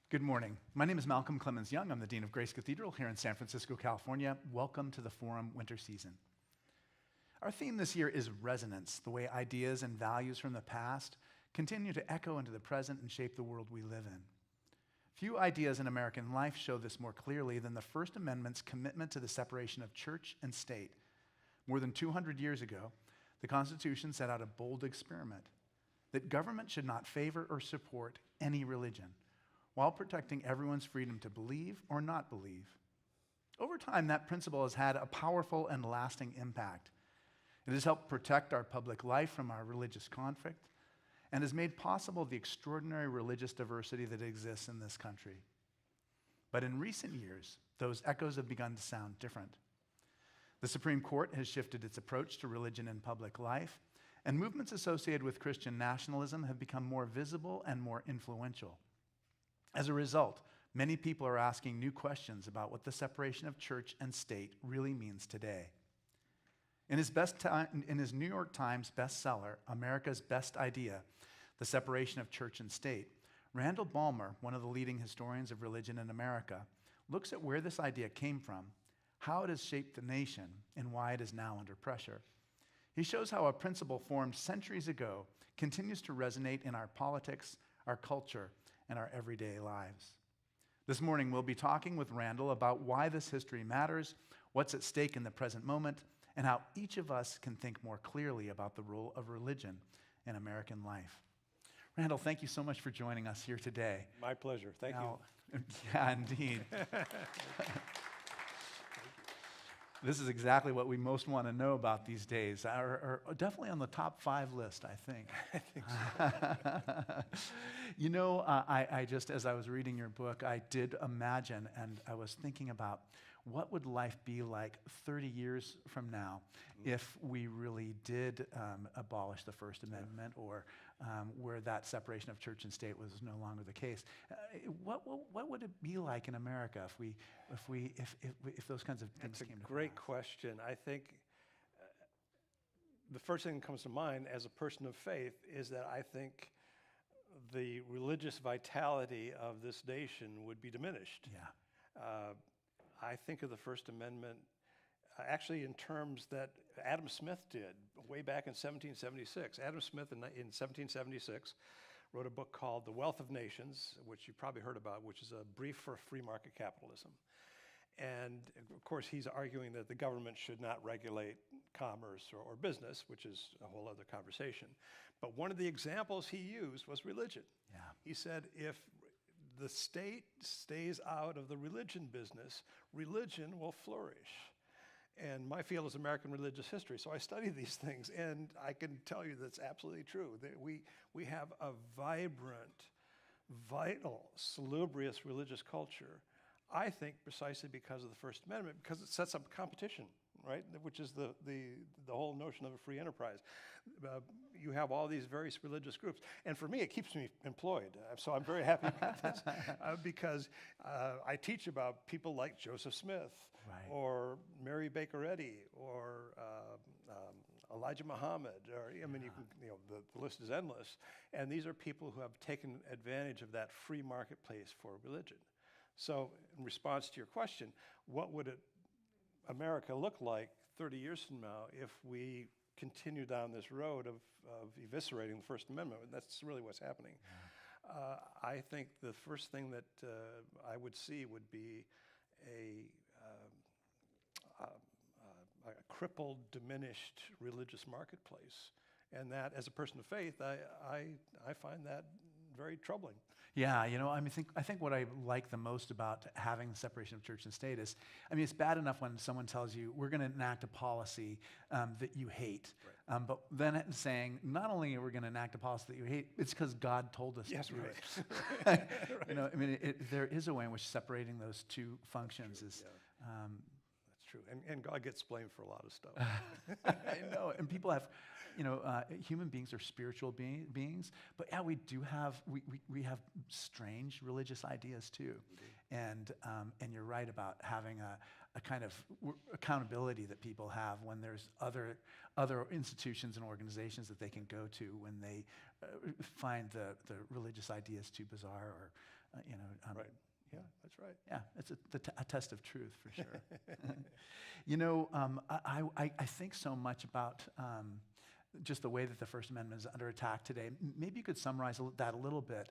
Good morning. My name is Malcolm Clemens Young. I'm the Dean of Grace Cathedral here in San Francisco, California. Welcome to the Forum Winter Season. Our theme this year is resonance, the way ideas and values from the past continue to echo into the present and shape the world we live in. Few ideas in American life show this more clearly than the First Amendment's commitment to the separation of church and state. More than 200 years ago, the Constitution set out a bold experiment that government should not favor or support any religion, while protecting everyone's freedom to believe or not believe. Over time, that principle has had a powerful and lasting impact. It has helped protect our public life from our religious conflict and has made possible the extraordinary religious diversity that exists in this country. But in recent years, those echoes have begun to sound different. The Supreme Court has shifted its approach to religion in public life, and movements associated with Christian nationalism have become more visible and more influential. As a result, many people are asking new questions about what the separation of church and state really means today. In his New York Times bestseller, America's Best Idea, The Separation of Church and State, Randall Balmer, one of the leading historians of religion in America, looks at where this idea came from, how it has shaped the nation, and why it is now under pressure. He shows how a principle formed centuries ago continues to resonate in our politics, our culture, and our everyday lives. This morning, we'll be talking with Randall about why this history matters, what's at stake in the present moment, and how each of us can think more clearly about the role of religion in American life. Randall, thank you so much for joining us here today. My pleasure. Thank you. Yeah, indeed. This is exactly what we most want to know about these days. Are definitely on the top 5 list, I think. I think so. You know, I just, as I was reading your book, I did imagine, and I was thinking about what would life be like 30 years from now if we really did abolish the First Amendment, or where that separation of church and state was no longer the case. What would it be like in America if those kinds of things came to pass? That's a great question. I think the first thing that comes to mind as a person of faith is that I think the religious vitality of this nation would be diminished. Yeah. I think of the First Amendment actually in terms that Adam Smith did way back in 1776. Adam Smith in 1776 wrote a book called The Wealth of Nations, which you probably heard about, which is a brief for free market capitalism. And of course, he's arguing that the government should not regulate commerce or business, which is a whole other conversation. But one of the examples he used was religion. Yeah. He said, if the state stays out of the religion business, religion will flourish. And my field is American religious history, so I study these things, and I can tell you that's absolutely true. That we have a vibrant, vital, salubrious religious culture, I think precisely because of the First Amendment, because it sets up competition, right? Which is the whole notion of a free enterprise. You have all these various religious groups, and for me, it keeps me employed. So I'm very happy about this because I teach about people like Joseph Smith, right, or Mary Baker Eddy, or Elijah Muhammad, or I mean, the list is endless. And these are people who have taken advantage of that free marketplace for religion. So, in response to your question, what would America look like 30 years from now if we continue down this road of eviscerating the First Amendment? And that's really what's happening. I think the first thing that I would see would be a crippled, diminished religious marketplace. And that, as a person of faith, I find that very troubling. Yeah, you know, I think what I like the most about having the separation of church and state is, it's bad enough when someone tells you we're going to enact a policy that you hate, right, but then saying not only are we going to enact a policy that you hate, it's because God told us to do right. it. Right. You know, there is a way in which separating those two functions is. Yeah. That's true, and God gets blamed for a lot of stuff. I know, and people have, human beings are spiritual beings, but yeah, we have strange religious ideas too, and you're right about having a kind of accountability that people have when there's other institutions and organizations that they can go to when they find the religious ideas too bizarre or Right. Yeah, that's right. Yeah, it's a test of truth for sure. I think so much about just the way that the First Amendment is under attack today. Maybe you could summarize that a little bit.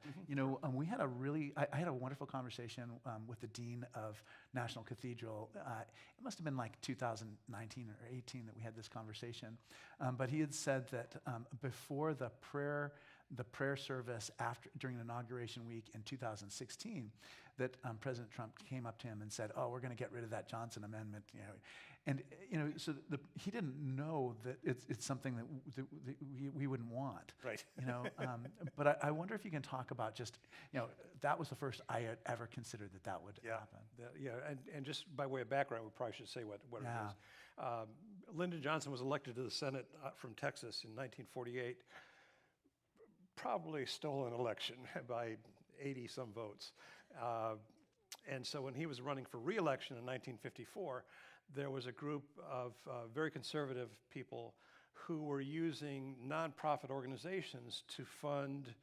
We had I had a wonderful conversation with the Dean of National Cathedral. It must have been like 2019 or 18 that we had this conversation. But he had said that before the prayer service during inauguration week in 2016, that President Trump came up to him and said, "Oh, we're going to get rid of that Johnson Amendment," and so he didn't know that it's something that we wouldn't want, right? But I wonder if you can talk about just that was the first I had ever considered that would happen. And just by way of background, we probably should say what it is. Lyndon Johnson was elected to the Senate from Texas in 1948. Probably stole an election by 80-some votes. And so when he was running for re-election in 1954, there was a group of very conservative people who were using nonprofit organizations to fund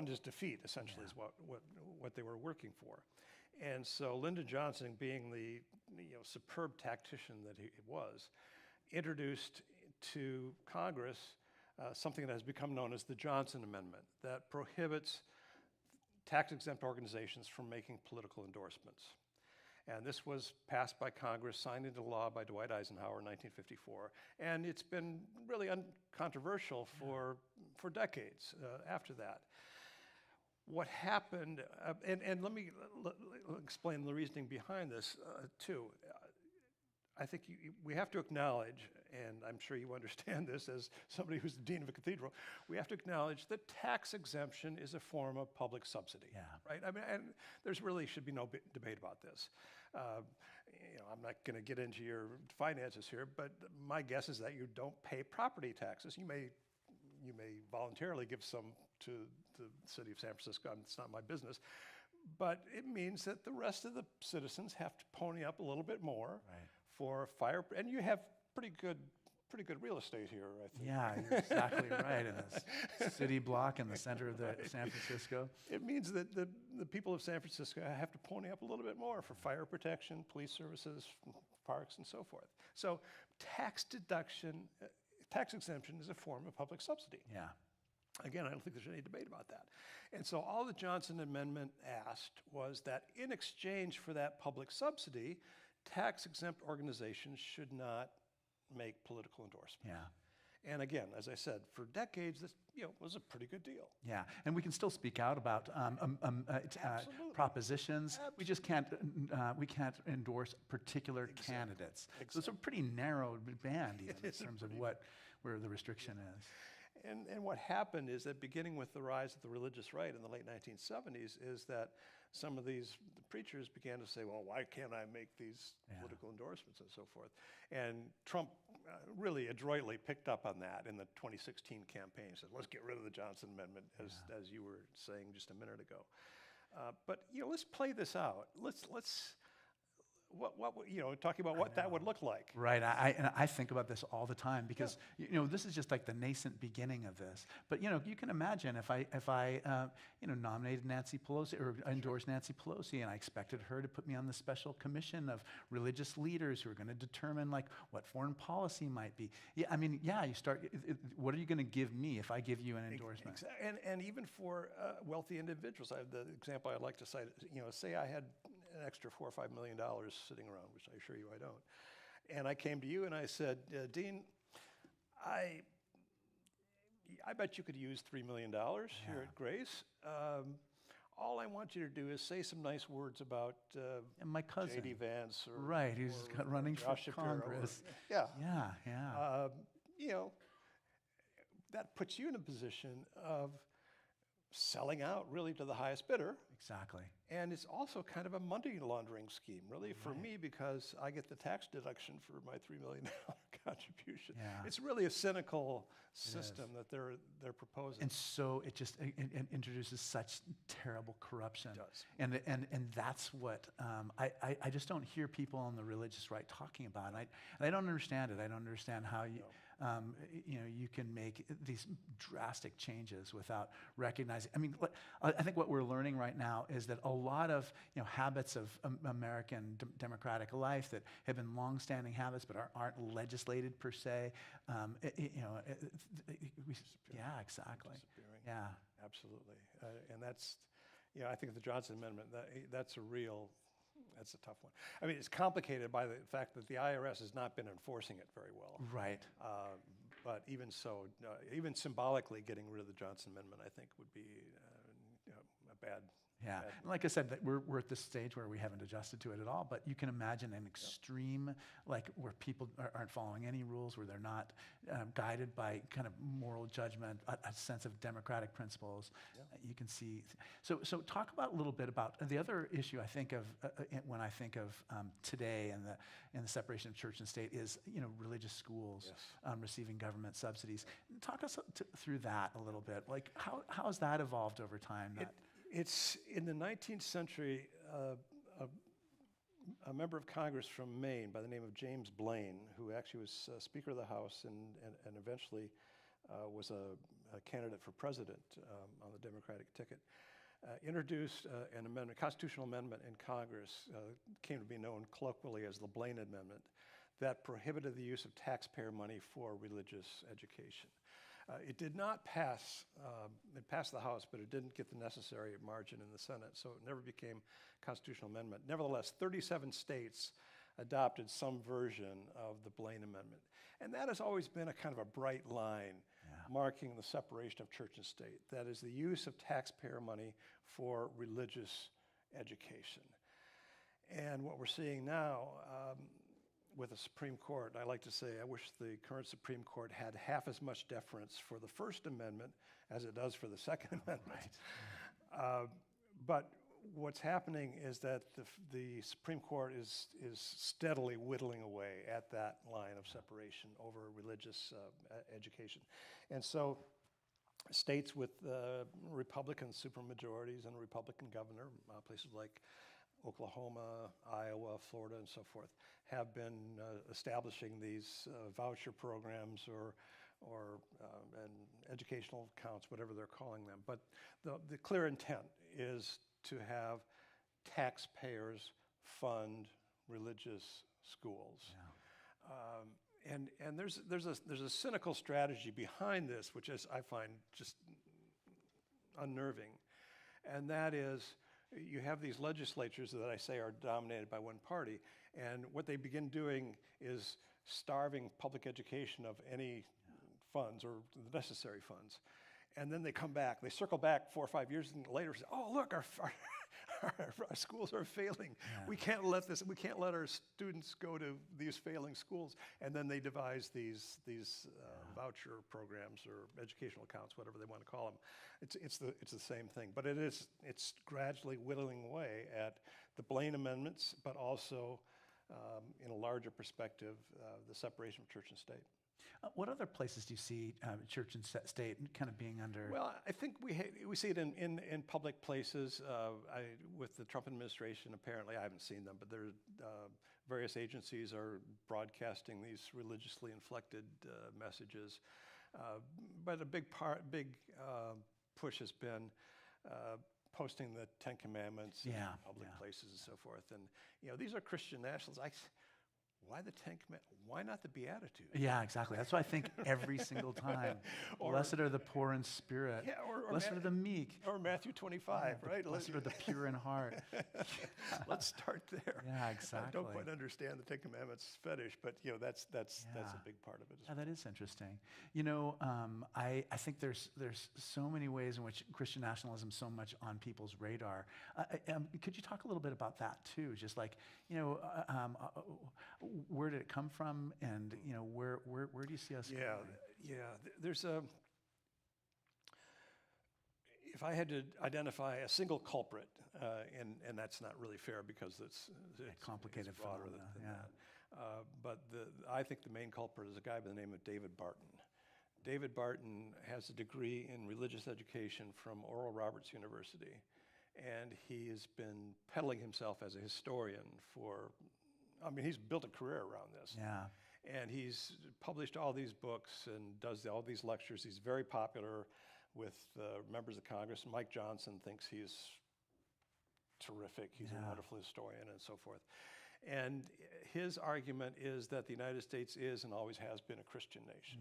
his defeat, essentially, is what they were working for. And so Lyndon Johnson, being the superb tactician that he was, introduced to Congress something that has become known as the Johnson Amendment that prohibits tax-exempt organizations from making political endorsements. And this was passed by Congress, signed into law by Dwight Eisenhower in 1954, and it's been really uncontroversial for decades after that. What happened, and let me explain the reasoning behind this too. I think we have to acknowledge, and I'm sure you understand this as somebody who's the dean of a cathedral, we have to acknowledge that tax exemption is a form of public subsidy, right? I mean, and there's really should be no debate about this. I'm not going to get into your finances here, but my guess is that you don't pay property taxes. You may voluntarily give some to the city of San Francisco. It's not my business. But it means that the rest of the citizens have to pony up a little bit more for fire, and you have pretty good real estate here, I think. Yeah, you're exactly right. In this city block in the center of San Francisco. It means that the people of San Francisco have to pony up a little bit more for fire protection, police services, parks, and so forth. So tax deduction, tax exemption is a form of public subsidy. Yeah. Again, I don't think there's any debate about that. And so all the Johnson Amendment asked was that in exchange for that public subsidy, tax-exempt organizations should not make political endorsements. Yeah. And again, as I said, for decades, this was a pretty good deal. Yeah, and we can still speak out about propositions. Absolutely. We just can't endorse particular candidates. Exactly. So it's a pretty narrow band even in terms of where the restriction is. And what happened is that beginning with the rise of the religious right in the late 1970s is that some of these preachers began to say, well, why can't I make these political endorsements and so forth? And Trump really adroitly picked up on that in the 2016 campaign. He said, let's get rid of the Johnson Amendment, as you were saying just a minute ago. But let's play this out. Let's talking about what that would look like. Right, I think about this all the time because this is just like the nascent beginning of this. But you can imagine if I nominated Nancy Pelosi or endorsed Nancy Pelosi, and I expected her to put me on the special commission of religious leaders who are going to determine like what foreign policy might be. Yeah, I mean, you start. What are you going to give me if I give you an endorsement? Exactly. And even for wealthy individuals, the example I'd like to cite, say I had an extra $4 or $5 million sitting around, which I assure you I don't. And I came to you and I said, Dean, I bet you could use $3 million here at Grace. All I want you to do is say some nice words about my cousin, J.D. Vance, who's running for Congress. That puts you in a position of selling out really to the highest bidder. Exactly. And it's also kind of a money laundering scheme, really, for me, because I get the tax deduction for my $3 million contribution. Yeah. It's really a cynical system that they're proposing. And so it just introduces such terrible corruption. It does. And that's what I just don't hear people on the religious right talking about. And I don't understand it. I don't understand how you can make these drastic changes without recognizing. I mean, I think what we're learning right now is that a lot of habits of American democratic life that have been longstanding habits but aren't legislated per se. Yeah, exactly. Disappearing. Yeah, Absolutely. And that's, I think the Johnson Amendment, that's a tough one. I mean, it's complicated by the fact that the IRS has not been enforcing it very well. right. But even so, even symbolically getting rid of the Johnson Amendment, I think would be a bad. Yeah, and like I said, that we're at this stage where we haven't adjusted to it at all, but you can imagine an extreme, like where people aren't following any rules, where they're not guided by kind of moral judgment, a sense of democratic principles. You can see. So talk about a little bit about the other issue I think of when I think of today and the separation of church and state is religious schools receiving government subsidies. Talk us through that a little bit. Like how has that evolved over time? It's in the 19th century, a member of Congress from Maine by the name of James Blaine, who actually was Speaker of the House and eventually was a candidate for president on the Democratic ticket, introduced an amendment, constitutional amendment in Congress, came to be known colloquially as the Blaine Amendment, that prohibited the use of taxpayer money for religious education. It did not pass, it passed the House, but it didn't get the necessary margin in the Senate, so it never became a constitutional amendment. Nevertheless, 37 states adopted some version of the Blaine Amendment. And that has always been a kind of a bright line marking the separation of church and state. That is the use of taxpayer money for religious education. And what we're seeing now, with the Supreme Court, I like to say I wish the current Supreme Court had half as much deference for the First Amendment as it does for the Second Amendment. But what's happening is that the Supreme Court is steadily whittling away at that line of separation over religious education. And so states with Republican supermajorities and a Republican governor, places like Oklahoma, Iowa, Florida, and so forth, have been establishing these voucher programs and educational accounts, whatever they're calling them. But the clear intent is to have taxpayers fund religious schools. And there's a cynical strategy behind this, which is, I find, just unnerving, and that is, you have these legislatures that I say are dominated by one party, and what they begin doing is starving public education of any funds or the necessary funds. And then they come back, they circle back 4 or 5 years later and say, oh, look, our schools are failing. We can't let our students go to these failing schools. And then they devise these voucher programs or educational accounts, whatever they want to call them. It's the same thing, but it's gradually whittling away at the Blaine amendments, but also in a larger perspective, the separation of church and state. What other places do you see church and state kind of being under? Well, I think we see it in public places. With the Trump administration, apparently, I haven't seen them, but there various agencies are broadcasting these religiously inflected messages. But a big push has been posting the Ten Commandments in public places and so forth. And these are Christian nationalists. Why the Ten Commandments? Why not the Beatitudes? Yeah, exactly. That's what I think every single time. Blessed are the poor in spirit. Yeah, blessed are the meek. Or Matthew 25, right? Blessed are the pure in heart. Let's start there. Yeah, exactly. I don't quite understand the Ten Commandments fetish, but that's a big part of it. Yeah, that is interesting. I think there's so many ways in which Christian nationalism is so much on people's radar. Could you talk a little bit about that too? Just like where did it come from, and where do you see us going? There's if I had to identify a single culprit, and that's not really fair because it's complicated, it's broader than that. But I think the main culprit is a guy by the name of David Barton. David Barton has a degree in religious education from Oral Roberts University, and he has been peddling himself as a historian he's built a career around this. Yeah. And he's published all these books and does all these lectures. He's very popular with members of Congress. Mike Johnson thinks he's terrific. He's a wonderful historian and so forth. And his argument is that the United States is and always has been a Christian nation.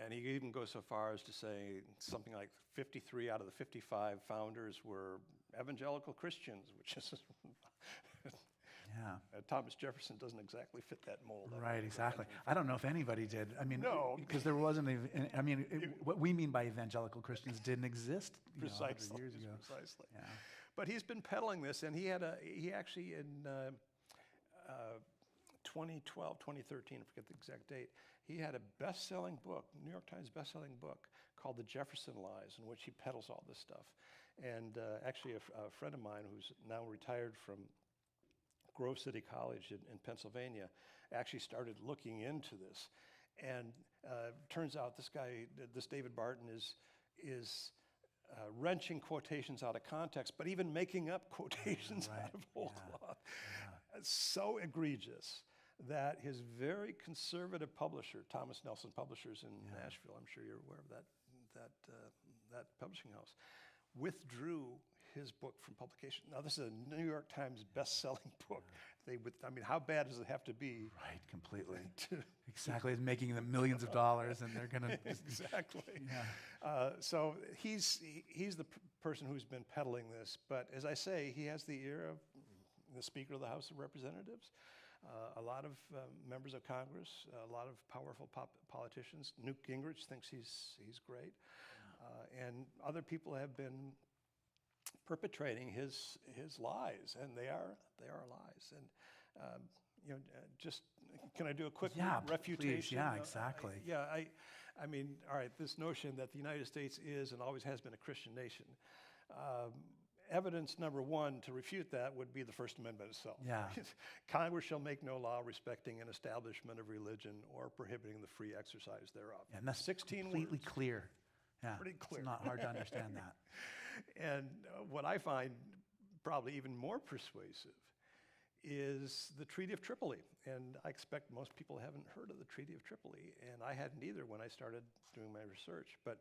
And he even goes so far as to say something like 53 out of the 55 founders were evangelical Christians, which is Thomas Jefferson doesn't exactly fit that mold. Right, exactly. I don't know if anybody did. I mean, no, because there wasn't even, I mean, what we mean by evangelical Christians didn't exist precisely, 100 years ago. Precisely. Yeah. But he's been peddling this, and he actually in 2012, 2013, I forget the exact date, he had a best-selling book, New York Times best-selling book called The Jefferson Lies, in which he peddles all this stuff. And actually a friend of mine who's now retired from Grove City College in Pennsylvania actually started looking into this. And turns out this guy, this David Barton, is wrenching quotations out of context, but even making up quotations out of whole cloth. It's so egregious that his very conservative publisher, Thomas Nelson Publishers in Nashville, I'm sure you're aware of that publishing house, withdrew his book from publication. Now, this is a New York Times best-selling book. I mean, how bad does it have to be? Right, completely. Exactly, it's making them millions of dollars, and they're going to exactly. So he's the person who's been peddling this. But as I say, he has the ear of the Speaker of the House of Representatives, a lot of members of Congress, a lot of powerful politicians. Newt Gingrich thinks he's great, and other people have been perpetrating his lies, and they are lies. And just can I do a quick refutation? Please. Yeah, exactly. I mean, all right. This notion that the United States is and always has been a Christian nation. Evidence number one to refute that would be the First Amendment itself. Yeah. Congress shall make no law respecting an establishment of religion or prohibiting the free exercise thereof. And that's 16 completely words. Clear. Yeah, pretty clear. It's not hard to understand that. And what I find probably even more persuasive is the Treaty of Tripoli. And I expect most people haven't heard of the Treaty of Tripoli, and I hadn't either when I started doing my research. But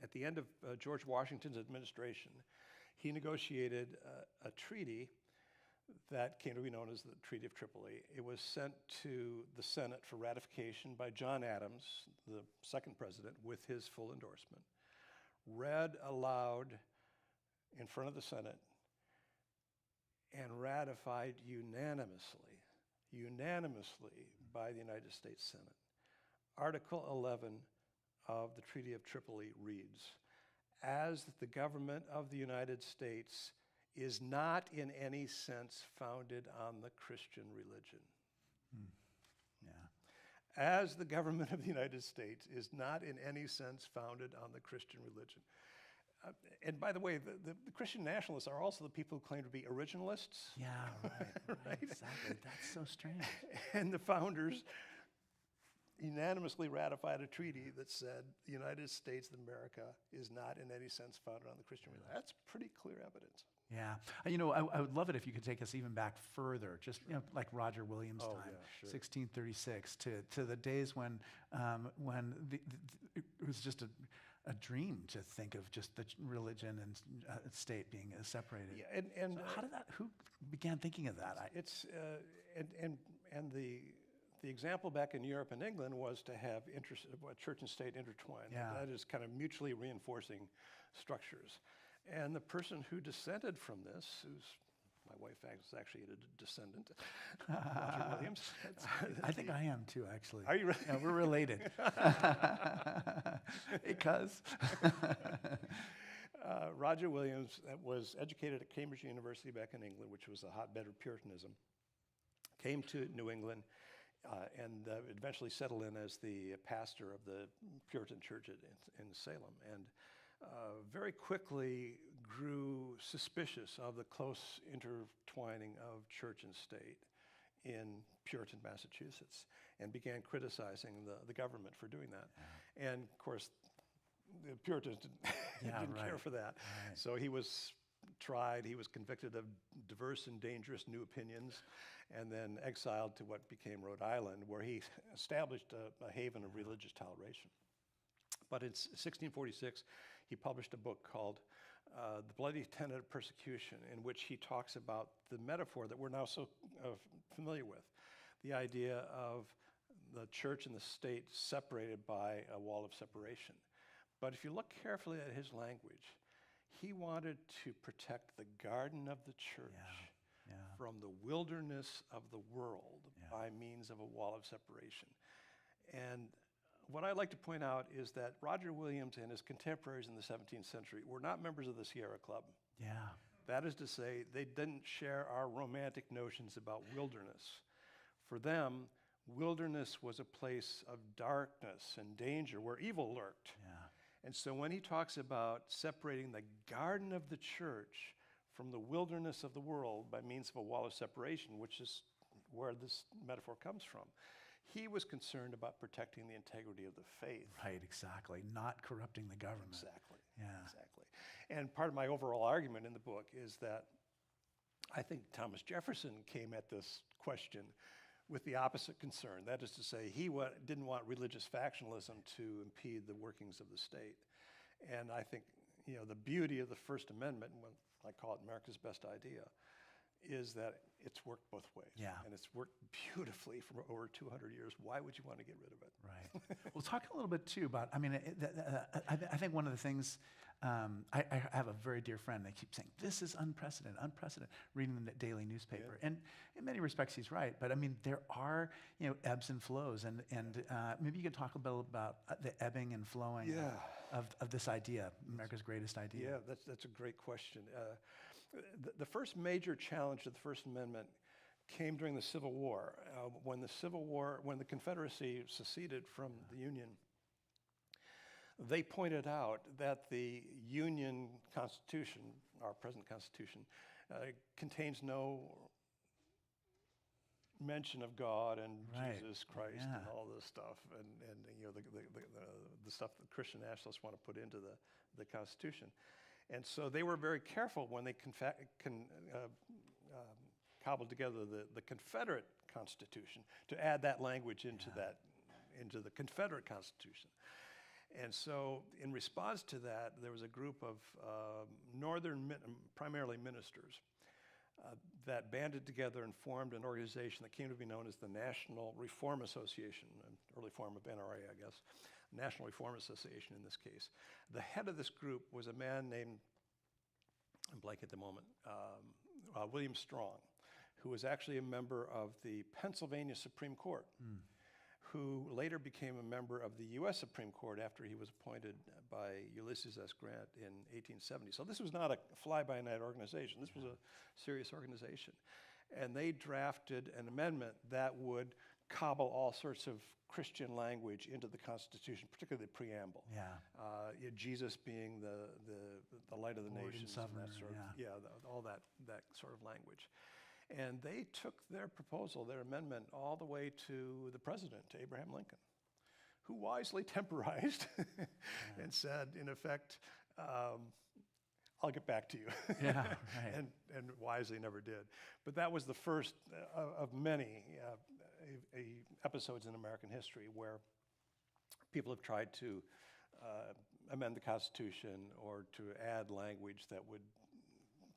at the end of George Washington's administration, he negotiated a treaty that came to be known as the Treaty of Tripoli. It was sent to the Senate for ratification by John Adams, the second president, with his full endorsement, read aloud in front of the Senate, and ratified unanimously by the United States Senate. Article 11 of the Treaty of Tripoli reads, "As the government of the United States is not in any sense founded on the Christian religion." As the government of the United States is not in any sense founded on the Christian religion. And by the way, the Christian nationalists are also the people who claim to be originalists. Yeah, right. Exactly. That's so strange. And the founders unanimously ratified a treaty that said the United States of America is not in any sense founded on the Christian religion. That's pretty clear evidence. Yeah. I would love it if you could take us even back further, just like Roger Williams' time, Yeah, sure. 1636, to the days when it was just a dream to think of just the religion and state being separated. Yeah, and so who began thinking of that? The example back in Europe and England was to have church and state intertwined. Yeah. That is kind of mutually reinforcing structures. And the person who descended from this, my wife is actually a descendant, Roger Williams. I think I am too, actually. Are you really? Yeah, we're related. Because Roger Williams was educated at Cambridge University back in England, which was a hotbed of Puritanism. Came to New England and eventually settled in as the pastor of the Puritan church in Salem. And very quickly grew suspicious of the close intertwining of church and state in Puritan Massachusetts, and began criticizing the government for doing that. Yeah. And of course, the Puritans didn't care for that. Right. So he was tried. He was convicted of diverse and dangerous new opinions, and then exiled to what became Rhode Island, where he established a haven of religious toleration. But in 1646, he published a book called The Bloody Tenet of Persecution, in which he talks about the metaphor that we're now so familiar with, the idea of the church and the state separated by a wall of separation. But if you look carefully at his language, he wanted to protect the garden of the church from the wilderness of the world by means of a wall of separation. And what I'd like to point out is that Roger Williams and his contemporaries in the 17th century were not members of the Sierra Club. Yeah. That is to say, they didn't share our romantic notions about wilderness. For them, wilderness was a place of darkness and danger where evil lurked. Yeah. And so when he talks about separating the garden of the church from the wilderness of the world by means of a wall of separation, which is where this metaphor comes from, he was concerned about protecting the integrity of the faith. Right, exactly. Not corrupting the government. Exactly. Yeah. Exactly. And part of my overall argument in the book is that I think Thomas Jefferson came at this question with the opposite concern. That is to say, he didn't want religious factionalism to impede the workings of the state. And I think, the beauty of the First Amendment, and I call it America's best idea, is that it's worked both ways. Yeah. And it's worked beautifully for over 200 years. Why would you want to get rid of it? Right. Well, talk a little bit too about, I think one of the things, I have a very dear friend, they keep saying, this is unprecedented, reading the daily newspaper. Yeah. And in many respects, he's right. But there are, ebbs and flows. And maybe you could talk a bit about the ebbing and flowing of this idea, America's greatest idea. Yeah, that's a great question. The first major challenge to the First Amendment came during the Civil War. When the Confederacy seceded from the Union, they pointed out that the Union Constitution, our present Constitution, contains no mention of God and Jesus Christ and all this stuff, and the stuff that Christian nationalists want to put into the Constitution. And so they were very careful when they cobbled together the Confederate Constitution to add that language into the Confederate Constitution. And so in response to that, there was a group of primarily ministers, that banded together and formed an organization that came to be known as the National Reform Association, an early form of NRA, I guess. National Reform Association in this case. The head of this group was a man named, I'm blank at the moment, William Strong, who was actually a member of the Pennsylvania Supreme Court, who later became a member of the U.S. Supreme Court after he was appointed by Ulysses S. Grant in 1870. So this was not a fly-by-night organization. This was a serious organization. And they drafted an amendment that would cobble all sorts of Christian language into the Constitution, particularly the preamble. Jesus being the light of the Lord nations, and that sort of, all that sort of language. And they took their proposal, their amendment, all the way to the president, to Abraham Lincoln, who wisely temporized and said, in effect, I'll get back to you. And wisely never did. But that was the first of many episodes in American history where people have tried to amend the Constitution or to add language that would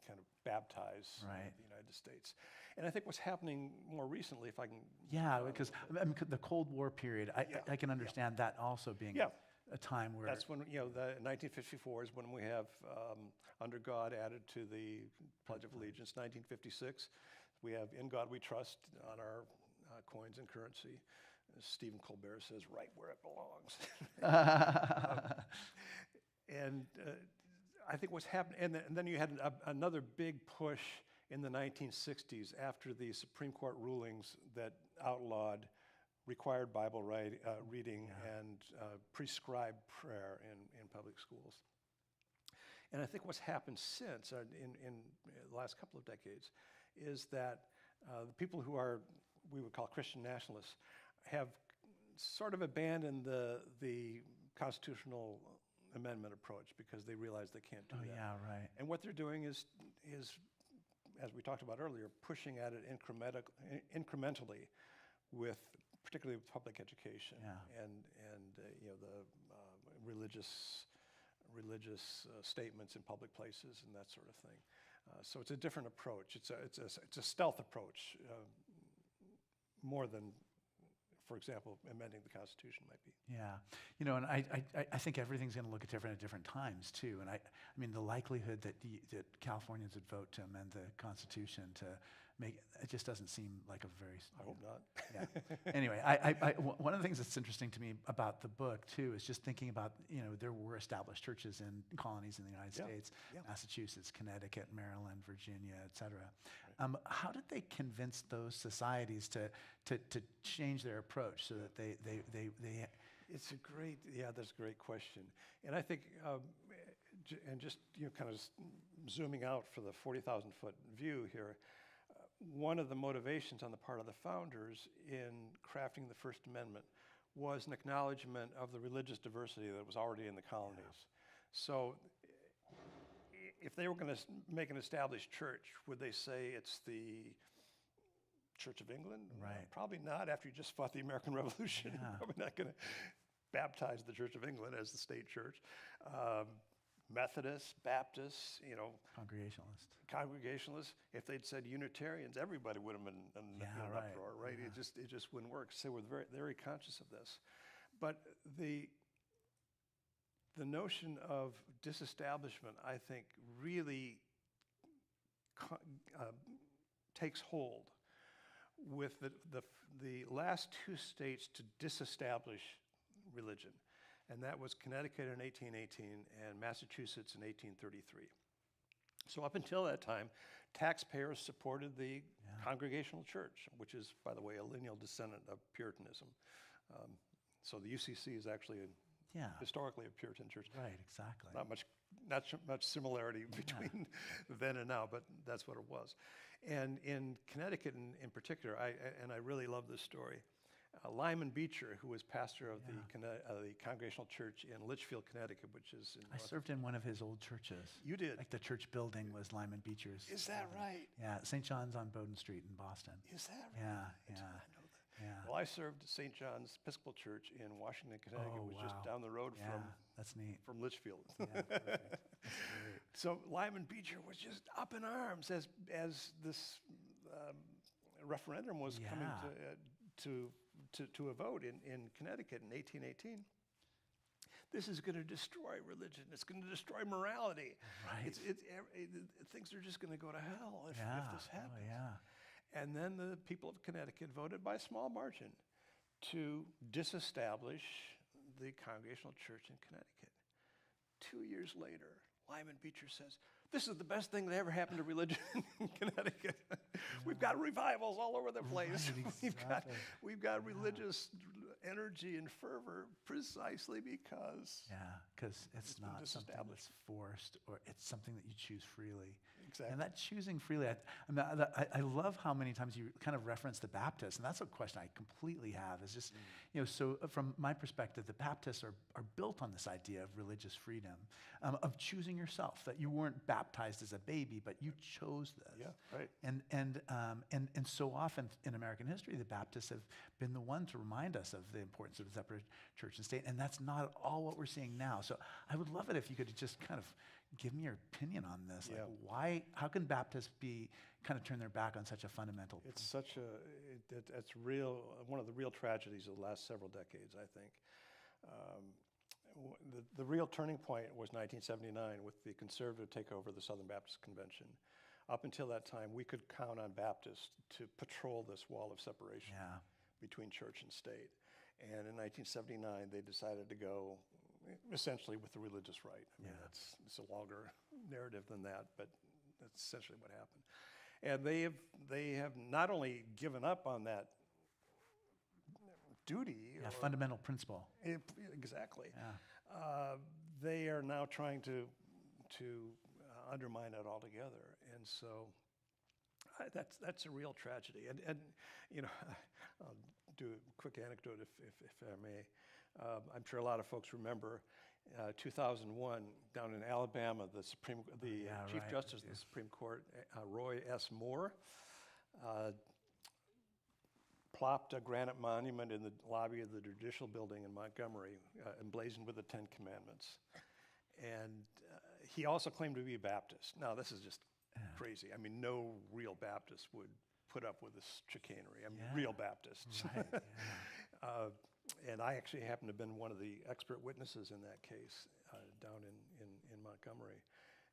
kind of baptize the United States. And I think what's happening more recently, if I can... because the Cold War period, I can understand that also being a time where... That's when, the 1954 is when we have Under God added to the Pledge of Allegiance. 1956, we have In God We Trust on our coins and currency. As Stephen Colbert says, right where it belongs. I think what's happened, and then you had another big push in the 1960s after the Supreme Court rulings that outlawed required Bible reading and prescribed prayer in public schools. And I think what's happened since, in the last couple of decades, is that the people who we would call Christian nationalists, have sort of abandoned the constitutional amendment approach because they realize they can't do that. And what they're doing is is, as we talked about earlier, pushing at it incrementally with, particularly with public education and you know, the religious statements in public places and that sort of thing. So it's a different approach. It's a stealth approach more than, for example, amending the Constitution might be. Yeah, you know, and I think everything's going to look different at different times too. And I mean, the likelihood that that Californians would vote to amend the Constitution to make it just doesn't seem like a very. I hope not. Yeah. Anyway, one of the things that's interesting to me about the book too is just thinking about, you know, there were established churches in colonies in the United States, Massachusetts, Connecticut, Maryland, Virginia, et cetera. Right. How did they convince those societies to change their approach so that they It's a great, that's a great question. And I think, and just, you know, kind of zooming out for the 40,000-foot view here, one of the motivations on the part of the founders in crafting the First Amendment was an acknowledgement of the religious diversity that was already in the colonies. Yeah. So if they were going to make an established church, would they say it's the Church of England? Right. Probably not after you just fought the American Revolution. Yeah. Probably not going to baptize the Church of England as the state church. Methodists, Baptists, you know. Congregationalists. If they'd said Unitarians, everybody would have been in an uproar, right? Yeah. It just wouldn't work. So we're very, very conscious of this. But the notion of disestablishment, I think, really takes hold with the last two states to disestablish religion. And that was Connecticut in 1818 and Massachusetts in 1833. So up until that time, taxpayers supported the Congregational Church, which is, by the way, a lineal descendant of Puritanism. So the UCC is actually historically a Puritan church. Right, exactly. Not much similarity between then and now, but that's what it was. And in Connecticut in particular, I really love this story. Lyman Beecher, who was pastor of the Congregational Church in Litchfield, Connecticut, which is in I served in one of his old churches. You did? Like the church building was Lyman Beecher's. Is that right? Yeah, St. John's on Bowdoin Street in Boston. Is that right? Yeah. I know that. Yeah. Well, I served St. John's Episcopal Church in Washington, Connecticut, which is just down the road that's neat. From Litchfield. Yeah, perfect. That's great. So Lyman Beecher was just up in arms as this referendum was coming to a vote in Connecticut in 1818. This is going to destroy religion. It's going to destroy morality. Right. Things are just going to go to hell if this happens. Oh, yeah. And then the people of Connecticut voted by a small margin to disestablish the Congregational Church in Connecticut. 2 years later, Lyman Beecher says, this is the best thing that ever happened to religion in Connecticut. We've got revivals all over the place. Right, exactly. We've got religious energy and fervor precisely because it's not something that's forced, or it's something that you choose freely. Exactly. And that choosing freely, I love how many times you kind of reference the Baptists, and that's a question I completely have, is just, you know, so from my perspective, the Baptists are built on this idea of religious freedom, of choosing yourself, that you weren't baptized as a baby, but you chose this. Yeah, right. And so often in American history, the Baptists have been the one to remind us of the importance of separate church and state, and that's not all what we're seeing now. So I would love it if you could just kind of give me your opinion on this. Like how can Baptists kind of turn their back on such a fundamental? It's it's real, one of the real tragedies of the last several decades, I think. The real turning point was 1979 with the conservative takeover of the Southern Baptist Convention. Up until that time, we could count on Baptists to patrol this wall of separation between church and state. And in 1979, they decided to go essentially with the religious right. I mean, it's a longer narrative than that, but that's essentially what happened. And they have not only given up on that duty. Fundamental principle. Exactly. Yeah. They are now trying to undermine it altogether, and so that's a real tragedy. And you know, I'll do a quick anecdote if I may. I'm sure a lot of folks remember 2001, down in Alabama, the Chief right. Justice of the Supreme Court, Roy S. Moore, plopped a granite monument in the lobby of the Judicial Building in Montgomery, emblazoned with the Ten Commandments. And he also claimed to be a Baptist. Now, this is just crazy. I mean, no real Baptist would put up with this chicanery. I mean, real Baptists. Right, yeah. And I actually happen to have been one of the expert witnesses in that case down in Montgomery.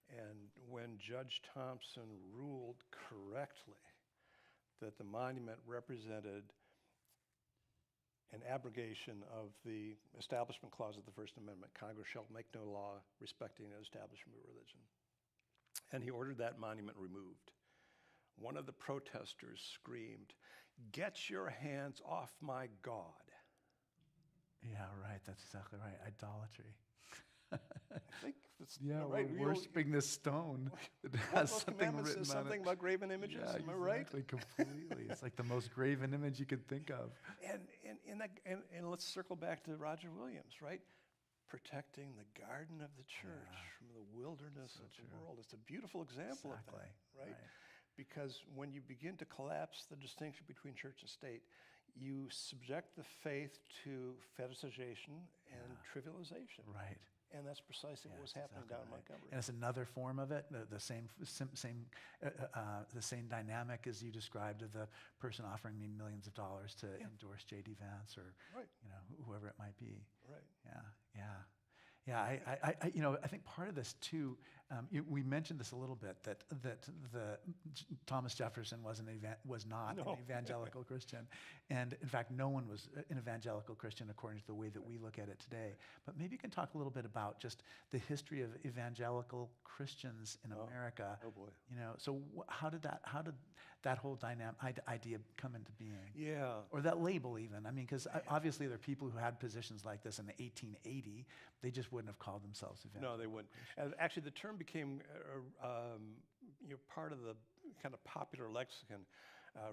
And when Judge Thompson ruled correctly that the monument represented an abrogation of the Establishment Clause of the First Amendment, Congress shall make no law respecting an establishment of religion. And he ordered that monument removed. One of the protesters screamed, "Get your hands off my God." Yeah, right. That's exactly right. Idolatry. I think it's right. We're worshiping this stone that has something written on something it. about graven images. Yeah, Am I right? exactly, completely. It's like the most graven image you could think of. And let's circle back to Roger Williams, right? Protecting the garden of the church from the wilderness of the world. It's a beautiful example of that, right? Because when you begin to collapse the distinction between church and state, you subject the faith to fetishization and trivialization. Right. And that's precisely what was happening down in Montgomery. And it's another form of it, the same dynamic as you described of the person offering me millions of dollars to endorse J.D. Vance or whoever it might be. Right. Yeah. I think part of this too. We mentioned this a little bit that Thomas Jefferson was not an evangelical Christian, and in fact, no one was an evangelical Christian according to the way that we look at it today. But maybe you can talk a little bit about just the history of evangelical Christians in America. Oh boy. So how did that whole idea come into being? Yeah. Or that label even. I mean, because obviously there are people who had positions like this in 1880. They just wouldn't have called themselves evangelical. No, they wouldn't. And actually, the term became part of the kind of popular lexicon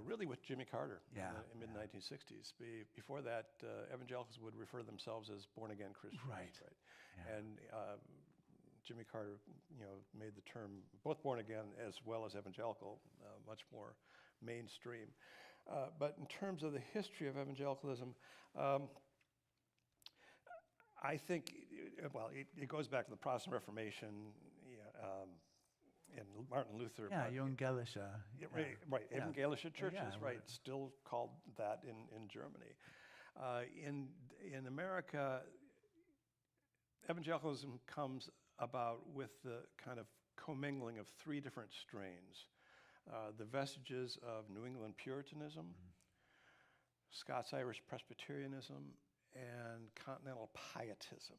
really with Jimmy Carter in the mid-1960s. Before that, evangelicals would refer themselves as born-again Christians. Right. Yeah. And Jimmy Carter, made the term both born-again as well as evangelical much more mainstream. But in terms of the history of evangelicalism, I think, it goes back to the Protestant Reformation and Martin Luther. Yeah, evangelische. Right, evangelische churches, still called that in Germany. In America, evangelicalism comes about with the kind of commingling of three different strains. The vestiges of New England Puritanism, Scots-Irish Presbyterianism, and Continental Pietism.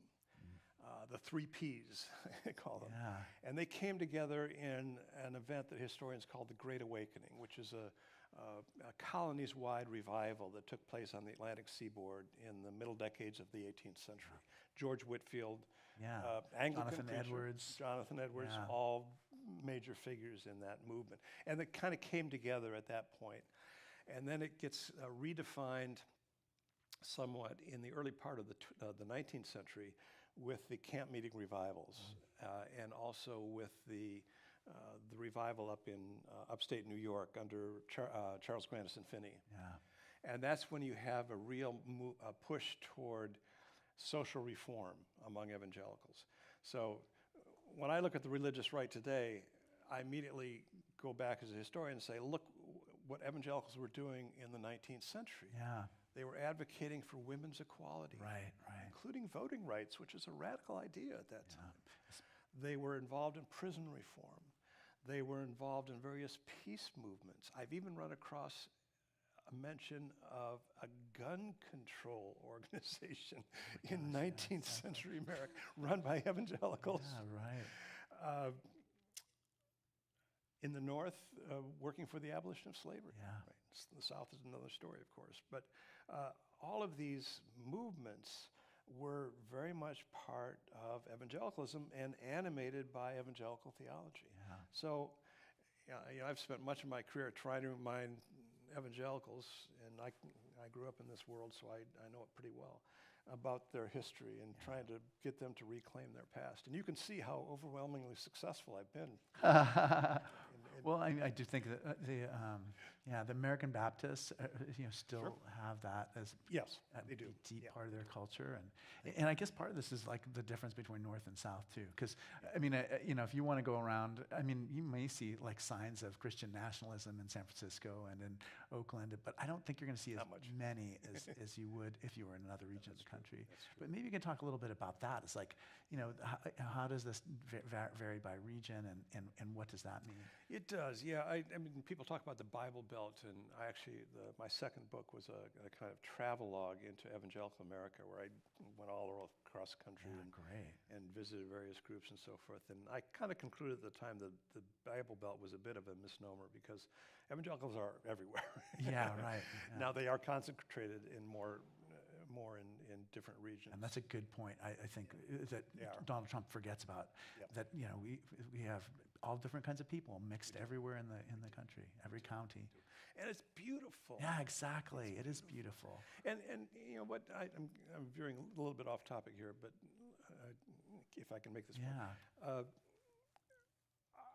The three Ps, they call them. Yeah. And they came together in an event that historians call the Great Awakening, which is a colonies-wide revival that took place on the Atlantic seaboard in the middle decades of the 18th century. George Whitefield, Anglican preacher, Jonathan Edwards, all major figures in that movement. And it kind of came together at that point. And then it gets redefined somewhat in the early part of the 19th century with the camp meeting revivals, and also with the revival up in upstate New York under Charles Grandison Finney. Yeah. And that's when you have a real push toward social reform among evangelicals. So when I look at the religious right today, I immediately go back as a historian and say, look what evangelicals were doing in the 19th century. Yeah. They were advocating for women's equality, including voting rights, which is a radical idea at that time. They were involved in prison reform. They were involved in various peace movements. I've even run across a mention of a gun control organization in 19th century America run by evangelicals. In the North, working for the abolition of slavery. The South is another story, of course. But all of these movements were very much part of evangelicalism and animated by evangelical theology. So I've spent much of my career trying to remind evangelicals, and I grew up in this world, so I know it pretty well. about their history and trying to get them to reclaim their past. And you can see how overwhelmingly successful I've been. Well, I do think that the American Baptists, still have that as Yes, a they do. deep part of their culture, and I guess part of this is like the difference between North and South too. Because I mean, if you want to go around, I mean, you may see like signs of Christian nationalism in San Francisco and in Oakland, but I don't think you're going to see as many as you would if you were in another region of the country. But maybe you can talk a little bit about that. It's like, how does this vary by region, and what does that mean? It does, yeah. I mean, people talk about the Bible Belt, and I actually, my second book was a kind of travelogue into evangelical America, where I went all across the country and visited various groups and so forth. And I kind of concluded at the time that the Bible Belt was a bit of a misnomer, because evangelicals are everywhere. Yeah, right. Yeah. Now they are concentrated in more in different regions. And that's a good point. I think that Donald Trump forgets about that. We have all different kinds of people mixed everywhere in the country, every county. And it's beautiful. Yeah, exactly. It is beautiful. And you know what? I'm veering a little bit off topic here, but if I can make this point.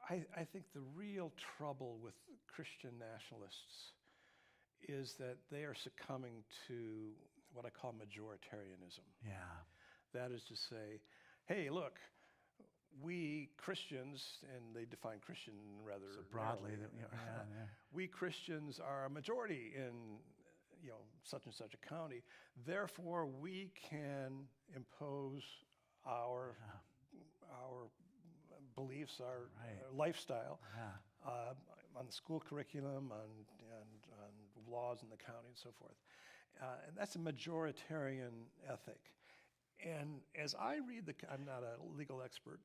I think the real trouble with Christian nationalists is that they are succumbing to what I call majoritarianism. Yeah. That is to say, hey, look, we Christians, and they define Christian rather so broadly, we Christians are a majority in such and such a county. Therefore, we can impose our beliefs, our lifestyle on the school curriculum, on laws in the county, and so forth. And that's a majoritarian ethic. And as I read I'm not a legal expert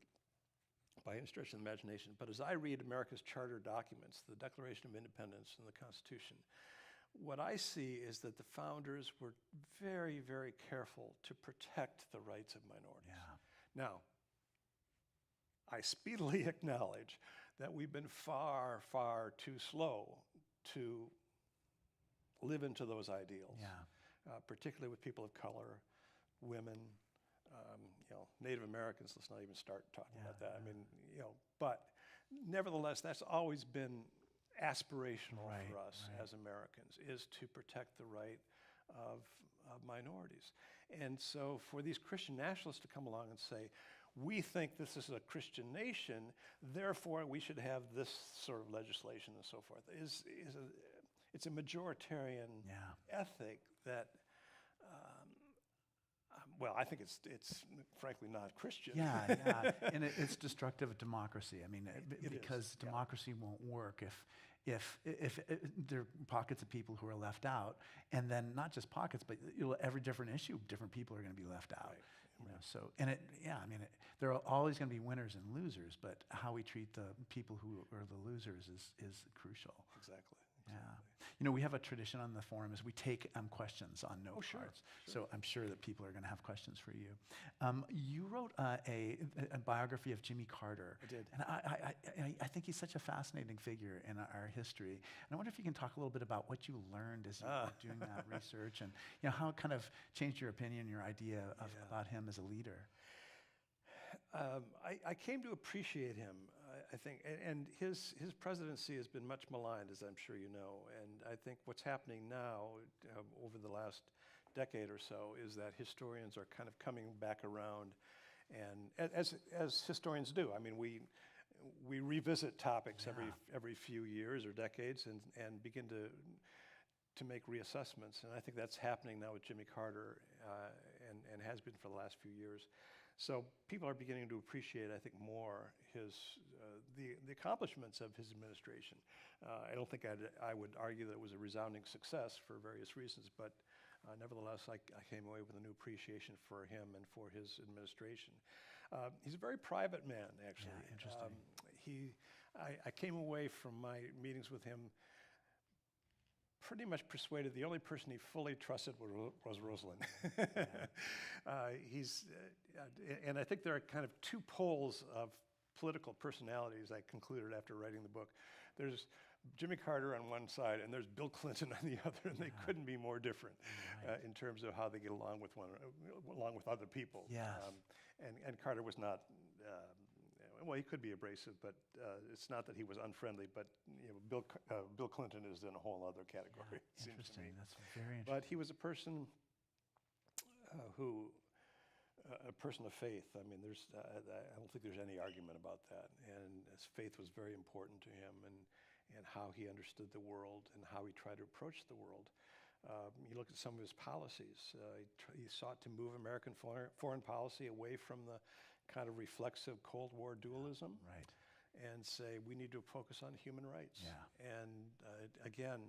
by any stretch of the imagination, but as I read America's charter documents, the Declaration of Independence and the Constitution, what I see is that the founders were very, very careful to protect the rights of minorities. Yeah. Now, I speedily acknowledge that we've been far, far too slow to live into those ideals, particularly with people of color, women, Native Americans. Let's not even start talking about that. I mean, but nevertheless, that's always been aspirational for us as Americans, is to protect the right of minorities. And so for these Christian nationalists to come along and say, we think this is a Christian nation, therefore we should have this sort of legislation and so forth, it's a majoritarian ethic that, well, I think it's frankly not Christian. Yeah, and it's destructive of democracy. I mean, because democracy won't work if there are pockets of people who are left out, and then not just pockets, but every different issue, different people are going to be left out. There are always going to be winners and losers, but how we treat the people who are the losers is crucial. Exactly. Yeah. We have a tradition on the forum is we take questions on note cards. Sure. So I'm sure that people are going to have questions for you. You wrote a biography of Jimmy Carter. I did. And I think he's such a fascinating figure in our history. And I wonder if you can talk a little bit about what you learned as you were doing that research, and how it kind of changed your opinion, your idea about him as a leader. I came to appreciate him, I think, and his presidency has been much maligned, as I'm sure you know. And I think what's happening now, over the last decade or so, is that historians are kind of coming back around, and as historians do. I mean, we revisit topics every few years or decades, and begin to make reassessments. And I think that's happening now with Jimmy Carter, and has been for the last few years. So people are beginning to appreciate, I think, more the accomplishments of his administration. I don't think I would argue that it was a resounding success for various reasons, but nevertheless, I came away with a new appreciation for him and for his administration. He's a very private man, actually. Yeah, interesting. I came away from my meetings with him pretty much persuaded the only person he fully trusted was Rosalind. And I think there are kind of two poles of political personalities I concluded after writing the book. There's Jimmy Carter on one side, and there's Bill Clinton on the other, and they couldn't be more different in terms of how they get along with along with other people. Yes. And Carter was not. Well, he could be abrasive, but it's not that he was unfriendly. But Bill Clinton is in a whole other category. Yeah, it seems to me. That's very interesting. But he was a person a person of faith. I mean, I don't think there's any argument about that. And his faith was very important to him, and how he understood the world and how he tried to approach the world. You look at some of his policies. He sought to move American foreign policy away from the kind of reflexive Cold War dualism, Right. and say we need to focus on human rights. Yeah. And again,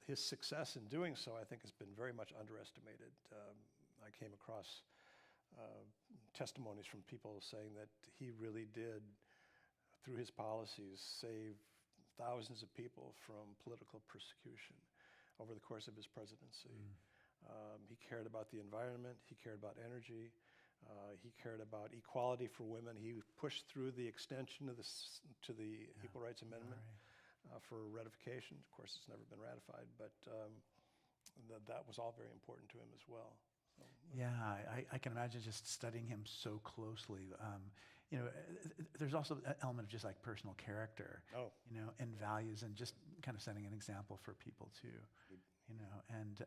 his success in doing so, I think, has been very much underestimated. I came across testimonies from people saying that he really did, through his policies, save thousands of people from political persecution over the course of his presidency. He cared about the environment, he cared about energy, he cared about equality for women. He pushed through the extension of to the Equal Rights Amendment for ratification. Of course, it's never been ratified, but that was all very important to him as well. So, yeah, I can imagine just studying him so closely. There's also an element of just like personal character, and values, and just kind of setting an example for people too. And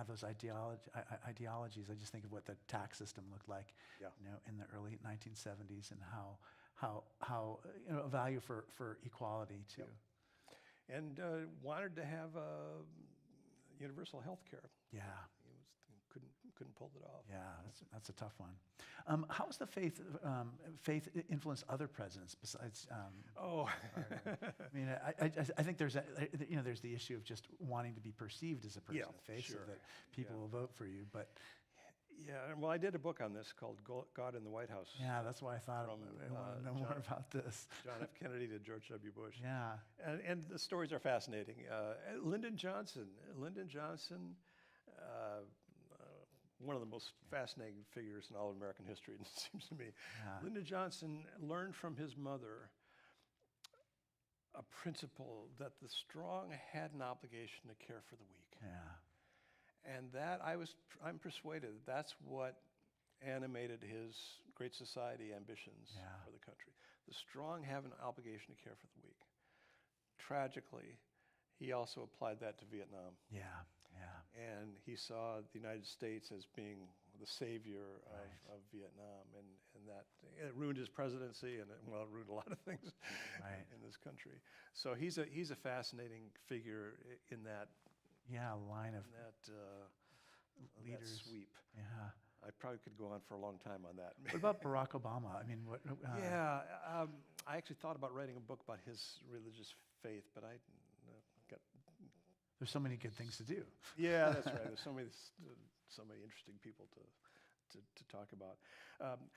those ideologies. I just think of what the tax system looked like, in the early 1970s, and how a value for equality too. Yep. And wanted to have universal health care. Yeah. Couldn't pull it off. Yeah, that's a tough one. How has the faith influenced other presidents besides? I mean, I think there's there's the issue of just wanting to be perceived as a person of faith, so that people will vote for you. But well, I did a book on this called God in the White House. Yeah, that's why I thought I want to know more about this. John F. Kennedy to George W. Bush. Yeah, and the stories are fascinating. Lyndon Johnson. One of the most fascinating figures in all of American history, it seems to me. Yeah. Lyndon Johnson learned from his mother a principle that the strong had an obligation to care for the weak. Yeah. And that I'm persuaded that's what animated his Great Society ambitions for the country. The strong have an obligation to care for the weak. Tragically, he also applied that to Vietnam. Yeah. And he saw the United States as being the savior of Vietnam, and that it ruined his presidency, and it ruined a lot of things in this country. So he's a fascinating figure in that line of leaders. That sweep. Yeah. I probably could go on for a long time on that. What about Barack Obama? I mean, what? I actually thought about writing a book about his religious faith, but there's so many good things to do. Yeah, that's right. There's so many interesting people to talk about.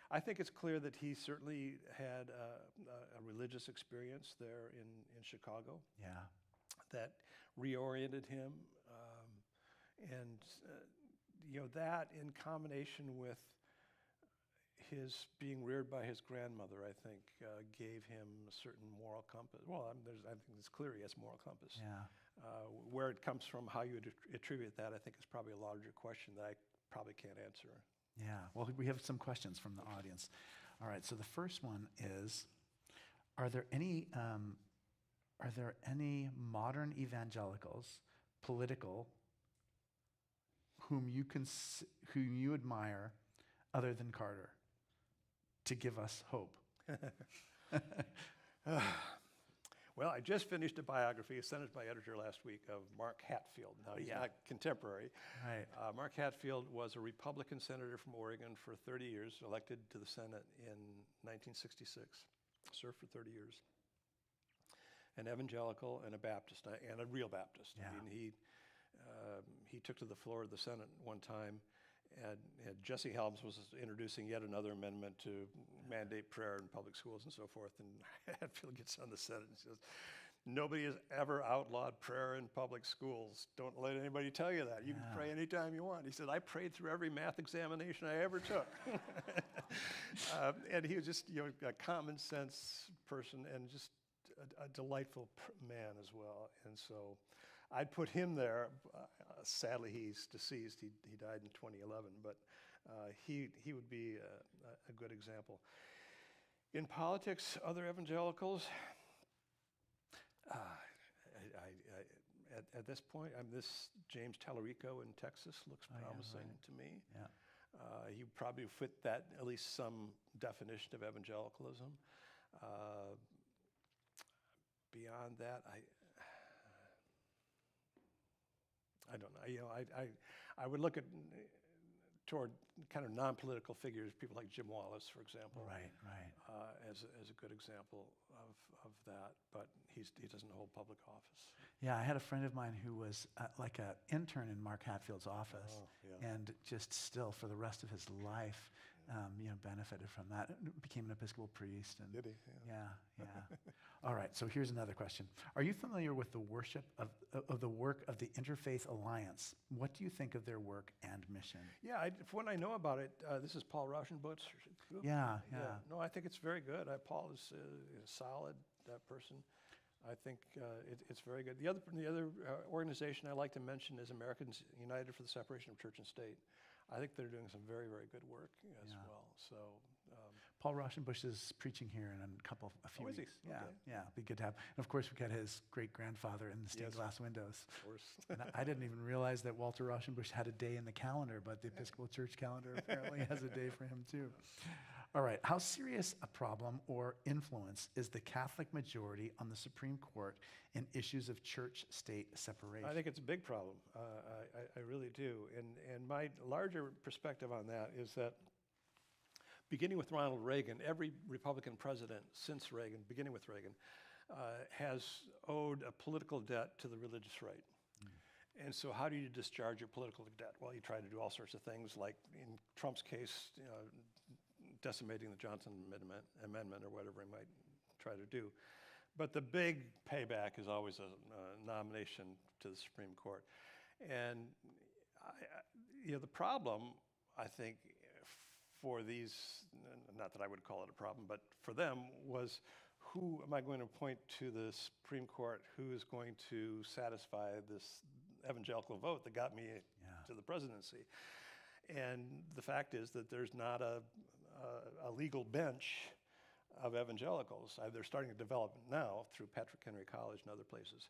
I think it's clear that he certainly had a religious experience there in Chicago. Yeah. That reoriented him, and that in combination with his being reared by his grandmother, I think, gave him a certain moral compass. Well, I think it's clear he has a moral compass. Yeah. Where it comes from, how you attribute that, I think is probably a larger question that I probably can't answer. Yeah. Well, we have some questions from the audience. All right. So the first one is: Are there any modern evangelicals, political, whom you admire, other than Carter, to give us hope? Well, I just finished a biography sent to my editor last week of Mark Hatfield. Now, he's not contemporary. Right. Mark Hatfield was a Republican senator from Oregon for 30 years, elected to the Senate in 1966, served for 30 years. An evangelical and a Baptist, and a real Baptist. Yeah. I mean, he took to the floor of the Senate one time, and Jesse Helms was introducing yet another amendment to mandate prayer in public schools and so forth, and Hatfield gets on the Senate and says, Nobody has ever outlawed prayer in public schools. Don't let anybody tell you that. You can pray anytime you want. He said, I prayed through every math examination I ever took. And he was just, a common sense person and just a delightful man as well. And so I'd put him there. Sadly, he's deceased. He died in 2011, but he would be a good example. In politics, other evangelicals, at this point, this James Tallarico in Texas looks promising to me. Yeah. He probably fit that, at least some definition of evangelicalism. Beyond that, I don't know. I would look toward kind of non-political figures, people like Jim Wallace, for example. Right. As a good example of that, but he doesn't hold public office. Yeah, I had a friend of mine who was like an intern in Mark Hatfield's office, and just still for the rest of his life, benefited from that. Became an Episcopal priest. And did he? Yeah. All right. So here's another question: are you familiar with the work of the Interfaith Alliance? What do you think of their work and mission? Yeah, from what I know about it, this is Paul Rauschenbusch's group. Yeah. No, I think it's very good. Paul is solid, that person. I think it's very good. The other organization I like to mention is Americans United for the Separation of Church and State. I think they're doing some very, very good work as well. So Paul Rauschenbusch is preaching here in a few weeks. Yeah, okay. Yeah, it'd be good to have. And of course, we've got his great-grandfather in the stained glass windows. Of course. And I didn't even realize that Walter Rauschenbusch had a day in the calendar, but the Episcopal Church calendar apparently has a day for him too. All right, how serious a problem or influence is the Catholic majority on the Supreme Court in issues of church-state separation? I think it's a big problem. I really do. And my larger perspective on that is that beginning with Ronald Reagan, every Republican president since Reagan, beginning with Reagan, has owed a political debt to the religious right. And so how do you discharge your political debt? Well, you try to do all sorts of things, like in Trump's case, decimating the Johnson Amendment or whatever he might try to do. But the big payback is always a nomination to the Supreme Court. And the problem, I think, for these, not that I would call it a problem, but for them was, who am I going to appoint to the Supreme Court who is going to satisfy this evangelical vote that got me to the presidency? And the fact is that there's not a legal bench of evangelicals. They're starting to develop now through Patrick Henry College and other places.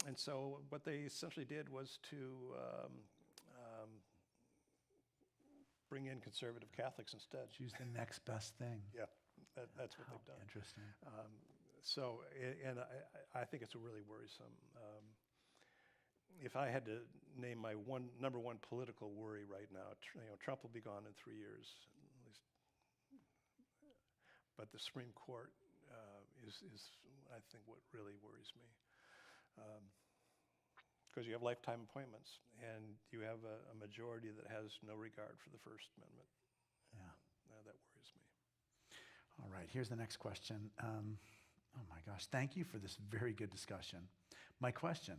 And so what they essentially did was to bring in conservative Catholics instead. Choose the next best thing. Yeah, that's what they've done. Interesting. And I think it's a really worrisome. If I had to name my number one political worry right now, Trump will be gone in 3 years, at least. But the Supreme Court is I think, what really worries me. Because you have lifetime appointments, and you have a majority that has no regard for the First Amendment. That worries me. All right, here's the next question. Oh my gosh, thank you for this very good discussion. My question,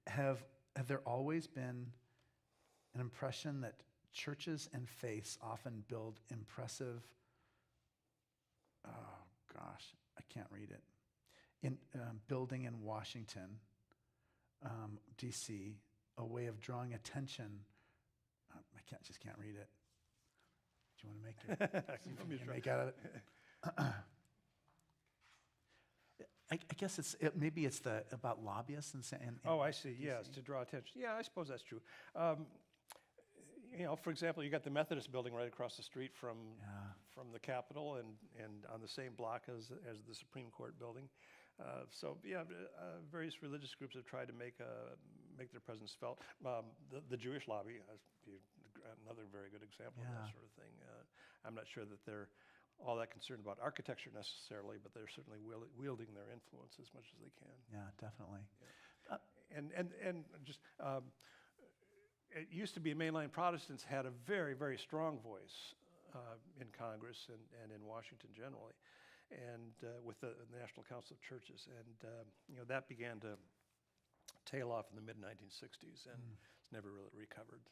have there always been an impression that churches and faiths often build impressive, oh gosh, I can't read it, in building in Washington, D.C., a way of drawing attention, I just can't read it. Do you want to make it? Make out of it? I guess maybe it's about lobbyists and oh, I see. DC. Yes, to draw attention. Yeah, I suppose that's true. For example, you got the Methodist building right across the street from the Capitol, and on the same block as the Supreme Court building. Various religious groups have tried to make their presence felt. The Jewish lobby is another very good example of that sort of thing. I'm not sure that they're all that concerned about architecture necessarily, but they're certainly wielding their influence as much as they can. Yeah, definitely. Yeah. It used to be mainline Protestants had a very, very strong voice in Congress and in Washington generally. and with the National Council of Churches, and that began to tail off in the mid-1960s, and it's never really recovered.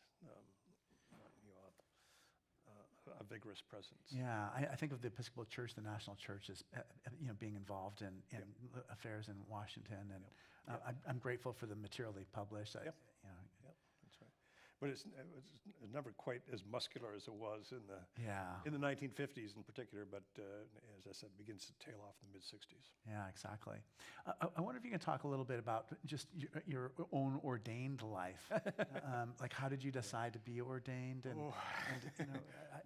A vigorous presence. Yeah, I think of the Episcopal Church, the national church, as being involved in affairs in Washington, and I'm grateful for the material they published. Yep, that's right. But it was never quite as muscular as it was in the 1950s in particular. But as I said, begins to tail off in the mid-60s. Yeah, exactly. I wonder if you can talk a little bit about just your own ordained life. Like, how did you decide to be ordained?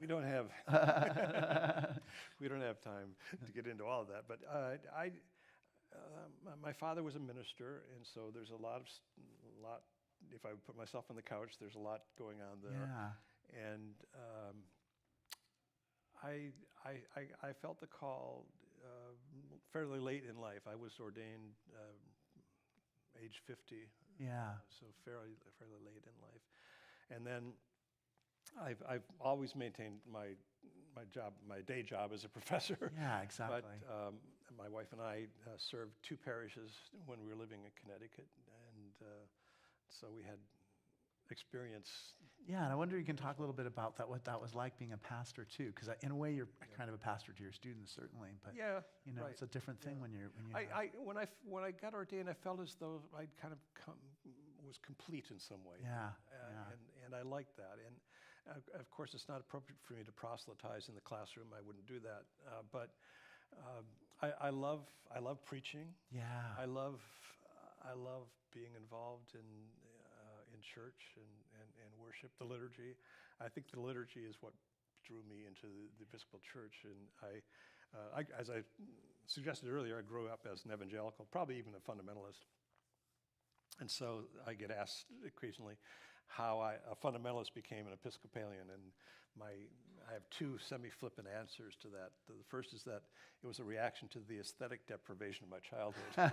We don't have we don't have time to get into all of that. But my father was a minister, and so there's a lot. If I put myself on the couch, there's a lot going on there. Yeah. And I felt the call fairly late in life. I was ordained age 50. Yeah. So fairly late in life. And then I've always maintained my day job as a professor. Yeah, exactly. But my wife and I served 2 parishes when we were living in Connecticut, and so we had experience. Yeah, and I wonder if you can talk a little bit about that, what that was like being a pastor too, because in a way you're kind of a pastor to your students, certainly, but right. It's a different thing when you. When I got ordained, I felt as though I'd kind of was complete in some way. Yeah. And I liked that. And of course, it's not appropriate for me to proselytize in the classroom. I wouldn't do that. But I love preaching. Yeah. I love being involved in church and worship, the liturgy. I think the liturgy is what drew me into the Episcopal Church. And I, as I suggested earlier, I grew up as an evangelical, probably even a fundamentalist. And so I get asked occasionally how a fundamentalist became an Episcopalian, and I have 2 semi-flippant answers to that. The first is that it was a reaction to the aesthetic deprivation of my childhood.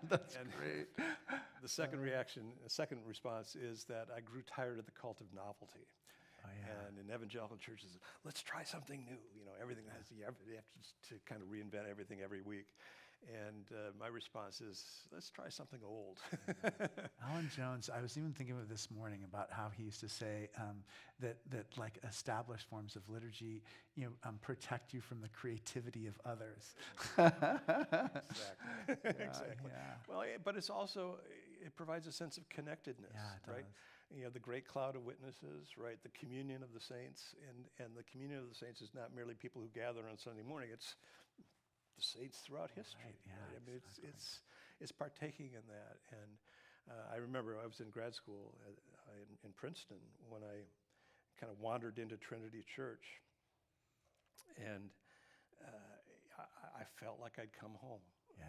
That's great. The second response is that I grew tired of the cult of novelty. Oh, yeah. And in evangelical churches, let's try something new. Everything you have to kind of reinvent everything every week. And my response is, let's try something old. Alan Jones, I was even thinking of this morning about how he used to say that like established forms of liturgy, protect you from the creativity of others. Exactly. Yeah. Well, but it's also, it provides a sense of connectedness, right? The great cloud of witnesses, right? The communion of the saints, and the communion of the saints is not merely people who gather on Sunday morning. It's the saints throughout history. Right, yeah, right? I mean, exactly. it's partaking in that. And I remember I was in grad school in Princeton when I kind of wandered into Trinity Church, and I felt like I'd come home. Yeah.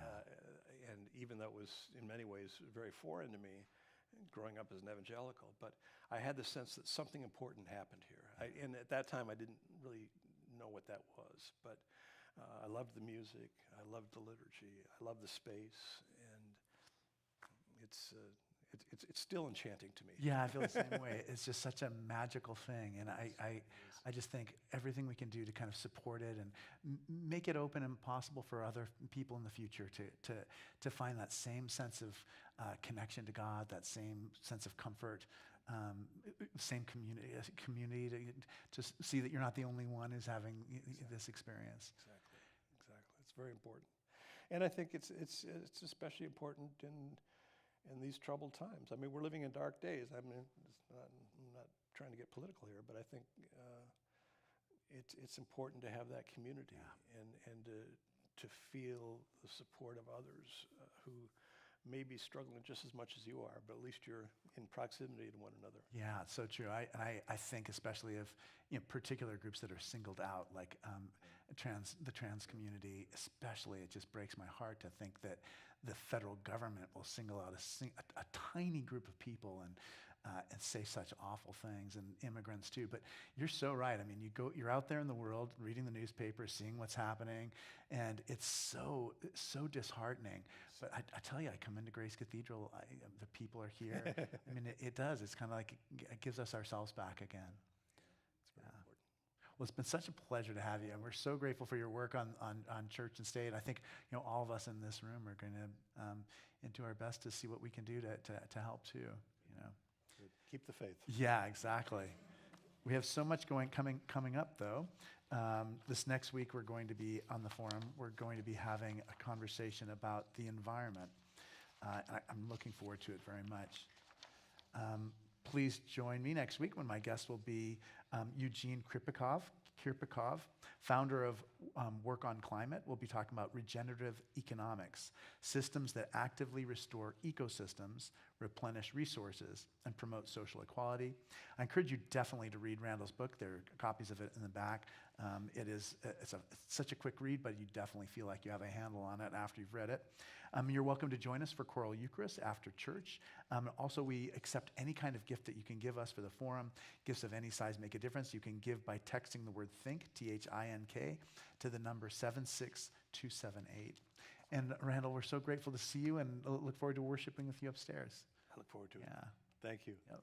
And even though it was in many ways very foreign to me, growing up as an evangelical, but I had the sense that something important happened here. And at that time, I didn't really know what that was, but I loved the music, I loved the liturgy, I loved the space, and it's still enchanting to me. Yeah, I feel the same way. It's just such a magical thing, and I just think everything we can do to kind of support it and make it open and possible for other people in the future to find that same sense of connection to God, that same sense of comfort, same community to see that you're not the only one who's having this experience. Exactly. It's very important, and I think it's especially important in these troubled times. I mean, we're living in dark days. I mean, I'm not trying to get political here, but I think it's important to have that community and to feel the support of others who may be struggling just as much as you are, but at least you're in proximity to one another. Yeah, it's so true. I think especially of particular groups that are singled out, like the trans community, especially. It just breaks my heart to think that the federal government will single out a tiny group of people and say such awful things, and immigrants too. But you're so right. I mean, you're out there in the world reading the newspaper, seeing what's happening, and it's so disheartening. But I tell you, I come into Grace Cathedral, the people are here. I mean, it does. It's kind of like it gives us ourselves back again. It's very important. Well, it's been such a pleasure to have you, and we're so grateful for your work on church and state. I think all of us in this room are going to do our best to see what we can do to help too. Good. Keep the faith. Yeah, exactly. We have so much coming up, though. This next week, we're going to be on the forum. We're going to be having a conversation about the environment. I'm looking forward to it very much. Please join me next week when my guest will be Eugene Kripikov, founder of Work on Climate. We'll be talking about regenerative economics, systems that actively restore ecosystems, replenish resources, and promote social equality. I encourage you definitely to read Randall's book. There are copies of it in the back. It's such a quick read, but you definitely feel like you have a handle on it after you've read it. You're welcome to join us for Choral Eucharist after church. Also, we accept any kind of gift that you can give us for the forum. Gifts of any size make a difference. You can give by texting the word THINK, T-H-I-N-K, to the number 76278. And Randall, we're so grateful to see you and look forward to worshiping with you upstairs. I look forward to it. Yeah. Thank you. Yep.